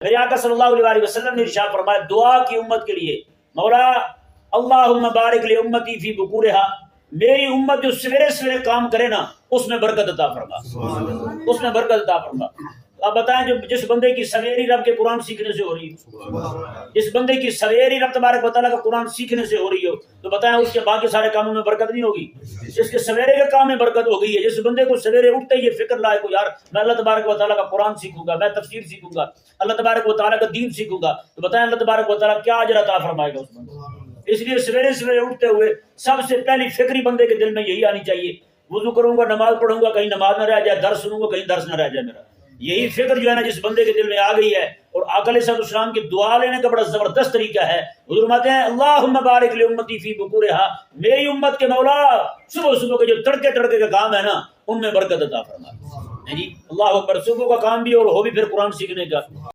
मेरे आका सल्लल्लाहु अलैहि वसल्लम ने इरशाद फरमाया दुआ की उम्मत के लिए, मौला अल्लाहुम्मा बारिक li उम्मती फी बुकूरिहा, मेरी उम्मत जो सवेरे सवेरे काम करे ना उसमें बरकत अता फरमा, उसमें बरकत अता फरमा। आप बताएं जो जिस बंदे की सवेरी रब के कुरान सीखने से हो रही हो, जिस बंदे की सवेरी रब तबारक व तआला का कुरान सीखने से हो रही हो, तो बताएं उसके बाकी सारे कामों में बरकत नहीं होगी? जिसके सवेरे के काम में बरकत हो गई है, जिस बंदे को सवेरे उठते ही ये फिक्र लाए को यार मैं अल्लाह तबारक व तआला का कुरान सीखूंगा, मैं तफसीर सीखूंगा, अल्लाह तबारक व तआला का दीन सीखूंगा, तो बताएं अल्लाह तबारक व तआला क्या अजर अता फरमाएगा उस बंदे। इसलिए सवेरे सवेरे उठते हुए सबसे पहली फिक्री बंदे के दिल में यही आनी चाहिए, वुजू करूंगा, नमाज पढ़ूंगा, कहीं नमाज न रह जाए, दर्स सुनूंगा, कहीं दर्स न रह जाए मेरा। यही फिक्र जो है ना जिस बंदे के दिल में आ गई है, और आका अलैहिस्सलाम की दुआ लेने का बड़ा जबरदस्त तरीका है। हुजूर फरमाते हैं अल्लाहुम्मा बारिक li उम्मती फी बुकूरिहा, मेरी उम्मत के मौला सुबह सुबह के जो तड़के तड़के का काम है ना उनमें बरकत अता फरमा। जी अल्लाह अकबर, सुबह का काम भी और हो भी फिर कुरान सीखने का।